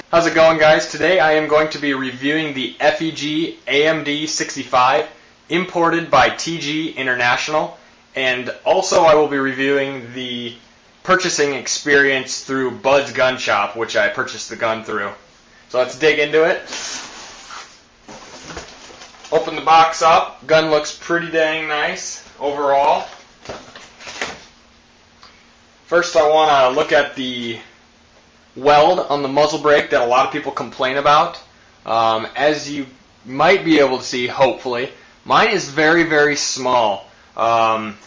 How's it going, guys? Today I am going to be reviewing the FEG AMD65 imported by TG International, and also I will be reviewing the purchasing experience through BudsGunShop, which I purchased the gun through. So let's dig into it. Open the box up. Gun looks pretty dang nice overall. First I want to look at the weld on the muzzle brake that a lot of people complain about. As you might be able to see, hopefully, mine is very, very small. Actually,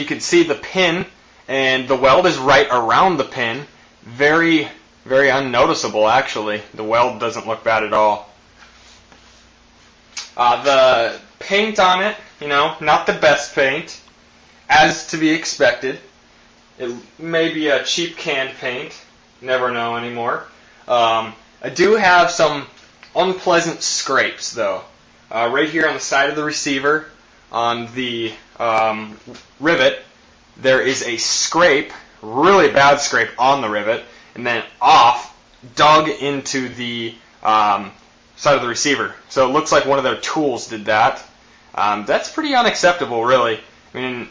you can see the pin, and the weld is right around the pin. Very, very unnoticeable, actually. The weld doesn't look bad at all. The paint on it, not the best paint, as to be expected. It may be a cheap canned paint. Never know anymore. I do have some unpleasant scrapes, though. Right here on the side of the receiver, on the rivet, there is a scrape, really bad scrape on the rivet, and then off, dug into the side of the receiver. So it looks like one of their tools did that. That's pretty unacceptable, really. I mean,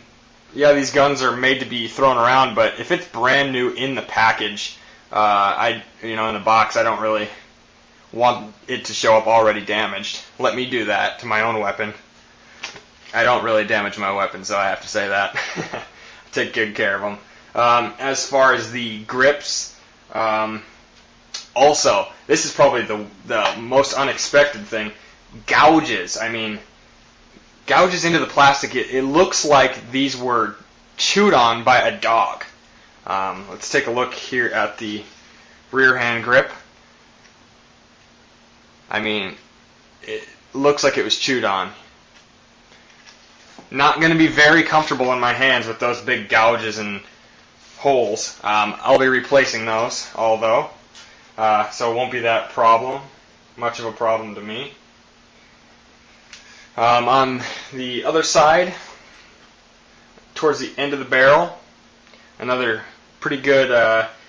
yeah, these guns are made to be thrown around, but if it's brand new in the package, in the box, I don't really want it to show up already damaged. Let me do that to my own weapon. I don't really damage my weapon, so I have to say that. I take good care of them. As far as the grips, also, this is probably the most unexpected thing. Gouges. I mean, gouges into the plastic. It looks like these were chewed on by a dog. Let's take a look here at the rear hand grip. I mean, it looks like it was chewed on. Not going to be very comfortable in my hands with those big gouges and holes. I'll be replacing those, although, so it won't be that much of a problem to me. On the other side, towards the end of the barrel, another pretty good,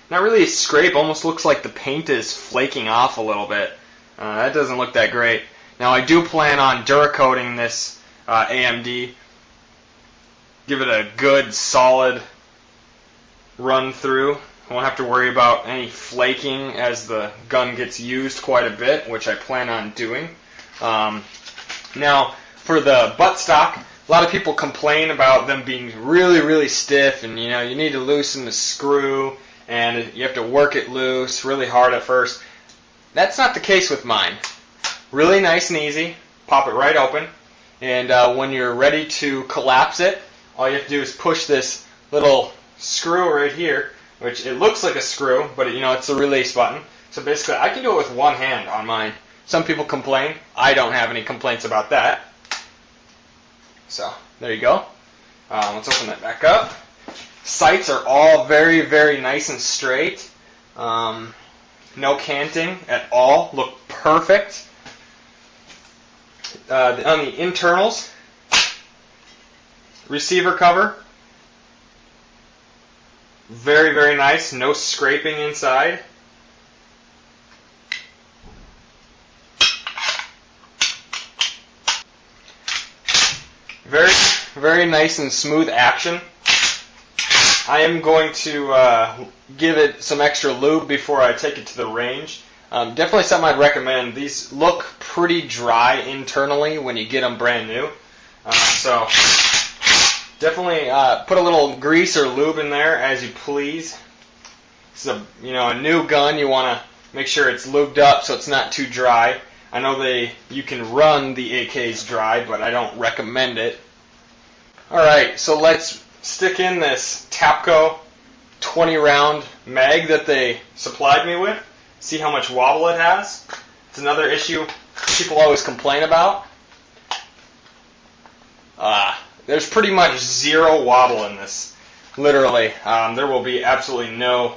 not really a scrape, almost looks like the paint is flaking off a little bit. That doesn't look that great. Now I do plan on Duracoating this AMD, give it a good solid run through. I won't have to worry about any flaking as the gun gets used quite a bit, which I plan on doing. Now, for the buttstock, a lot of people complain about them being really, really stiff, and you need to loosen the screw, and you have to work it loose really hard at first. That's not the case with mine. Really nice and easy. Pop it right open, and when you're ready to collapse it, all you have to do is push this little screw right here, which it looks like a screw, but it's a release button. So basically, I can do it with one hand on mine. Some people complain. I don't have any complaints about that. So, there you go. Let's open that back up. Sights are all very, very nice and straight. No canting at all. Look perfect. On the internals, receiver cover. Very, very nice. No scraping inside. Very, very nice and smooth action. I am going to give it some extra lube before I take it to the range. Definitely something I'd recommend. These look pretty dry internally when you get them brand new. So definitely put a little grease or lube in there as you please. This is a new gun. You want to make sure it's lubed up so it's not too dry. I know you can run the AKs dry, but I don't recommend it. Alright, so let's stick in this Tapco 20 round mag that they supplied me with. See how much wobble it has. It's another issue people always complain about. There's pretty much zero wobble in this. Literally, there will be absolutely no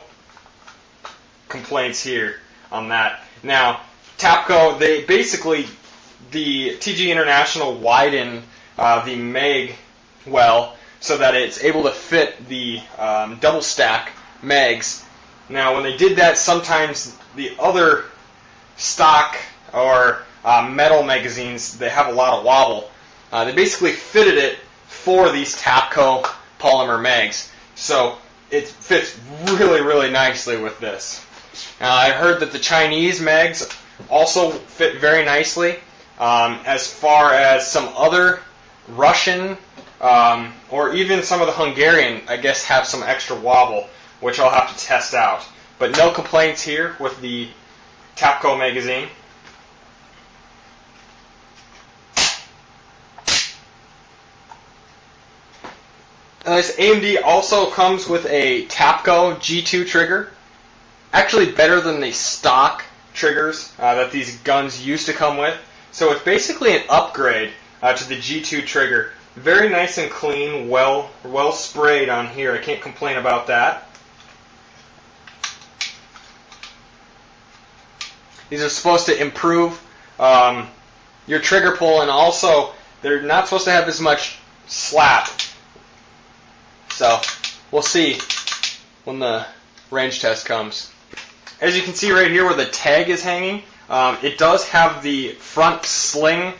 complaints here on that. Now, Tapco, the TG International widened the mag well so that it's able to fit the double stack mags Now, when they did that, sometimes the other stock or metal magazines, they have a lot of wobble. They basically fitted it for these Tapco polymer mags. So it fits really, really nicely with this. I heard that the Chinese mags also fit very nicely. As far as some other Russian or even some of the Hungarian, I guess, have some extra wobble, which I'll have to test out. But no complaints here with the Tapco magazine. This AMD also comes with a Tapco G2 trigger. Actually better than the stock triggers that these guns used to come with. So it's basically an upgrade to the G2 trigger. Very nice and clean, well sprayed on here. I can't complain about that. These are supposed to improve your trigger pull, and also they're not supposed to have as much slap. So we'll see when the range test comes. As you can see right here where the tag is hanging, it does have the front sling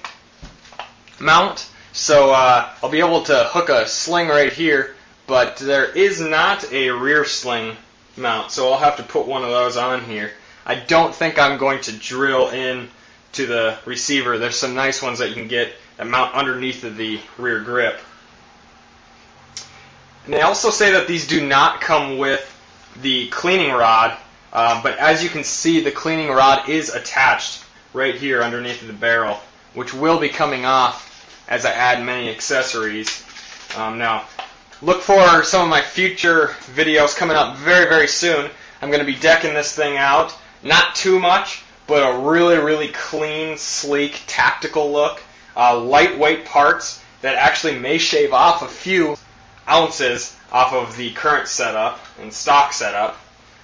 mount. So I'll be able to hook a sling right here, but there is not a rear sling mount, so I'll have to put one of those on here. I don't think I'm going to drill in to the receiver. There's some nice ones that you can get that mount underneath of the rear grip. And they also say that these do not come with the cleaning rod, but as you can see, the cleaning rod is attached right here underneath of the barrel, which will be coming off as I add many accessories. Now, look for some of my future videos coming up very, very soon. I'm going to be decking this thing out. Not too much, but a really, really clean, sleek, tactical look. Lightweight parts that actually may shave off a few ounces off of the current setup and stock setup.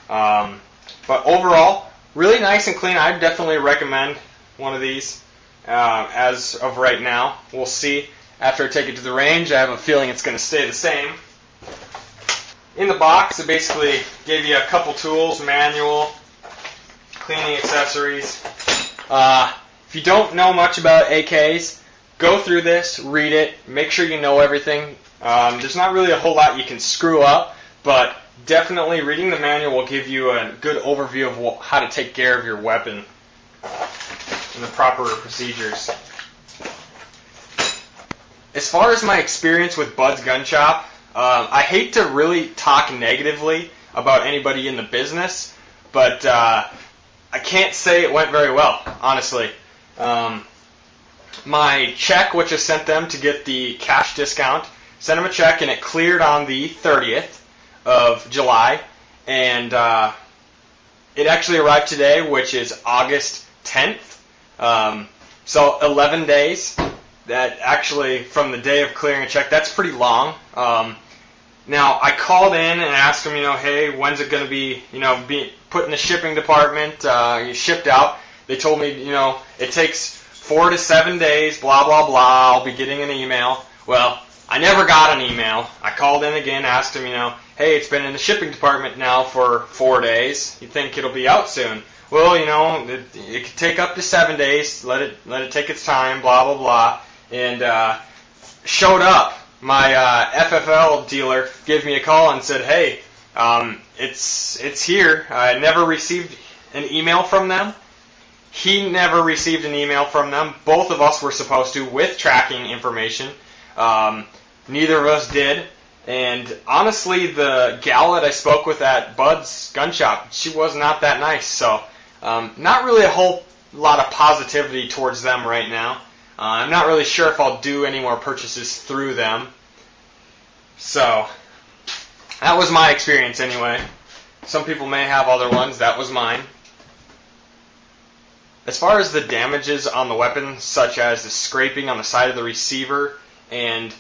But overall, really nice and clean. I'd definitely recommend one of these as of right now. We'll see. After I take it to the range, I have a feeling it's going to stay the same. In the box, it basically gave you a couple tools, manual, cleaning accessories. If you don't know much about AKs, go through this, read it, make sure you know everything. There's not really a whole lot you can screw up, but definitely reading the manual will give you a good overview of how to take care of your weapon and the proper procedures. As far as my experience with BudsGunShop, I hate to really talk negatively about anybody in the business, but I can't say it went very well, honestly. My check, which I sent them to get the cash discount, sent them a check and it cleared on the 30th of July, and it actually arrived today, which is August 10th. So 11 days. That actually, from the day of clearing a check, that's pretty long. Now, I called in and asked them, hey, when's it going to be, be put in the shipping department, shipped out. They told me, it takes 4 to 7 days, blah, blah, blah. I'll be getting an email. Well, I never got an email. I called in again, asked them, hey, it's been in the shipping department now for 4 days. You think it'll be out soon? Well, it could take up to 7 days. Let it take its time, blah, blah, blah. And showed up. My FFL dealer gave me a call and said, hey, it's here. I never received an email from them. He never received an email from them. Both of us were supposed to, with tracking information. Neither of us did. And honestly, the gal that I spoke with at BudsGunShop, she was not that nice. So not really a whole lot of positivity towards them right now. I'm not really sure if I'll do any more purchases through them. So, that was my experience anyway. Some people may have other ones. That was mine. As far as the damages on the weapon, such as the scraping on the side of the receiver and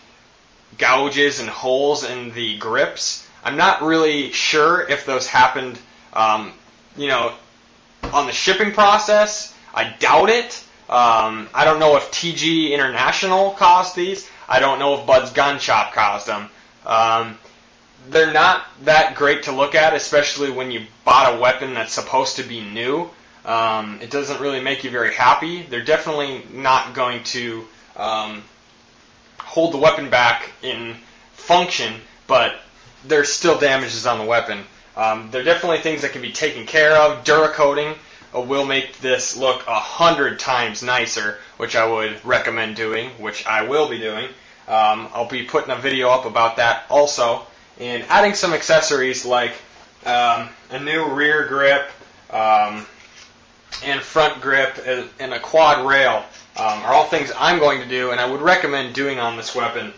gouges and holes in the grips, I'm not really sure if those happened, on the shipping process. I doubt it. I don't know if TG International caused these. I don't know if BudsGunShop caused them. they're not that great to look at, especially when you bought a weapon that's supposed to be new. It doesn't really make you very happy. They're definitely not going to hold the weapon back in function, but there's still damages on the weapon. They're definitely things that can be taken care of. Duracoating will make this look 100 times nicer, which I would recommend doing, which I will be doing. I'll be putting a video up about that also. And adding some accessories like a new rear grip and front grip and a quad rail are all things I'm going to do and I would recommend doing on this weapon.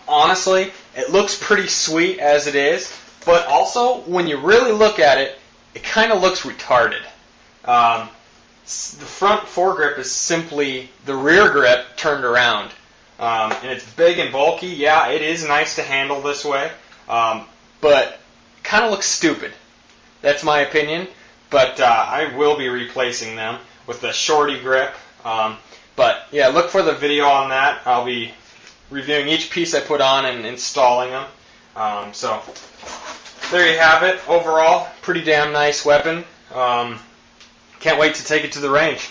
Honestly, it looks pretty sweet as it is, but also when you really look at it, it kind of looks retarded. The front foregrip is simply the rear grip turned around. And it's big and bulky. Yeah, it is nice to handle this way, but kind of looks stupid. That's my opinion, but I will be replacing them with the shorty grip. But yeah, look for the video on that. I'll be reviewing each piece I put on and installing them. So there you have it. Overall, pretty damn nice weapon. Can't wait to take it to the range.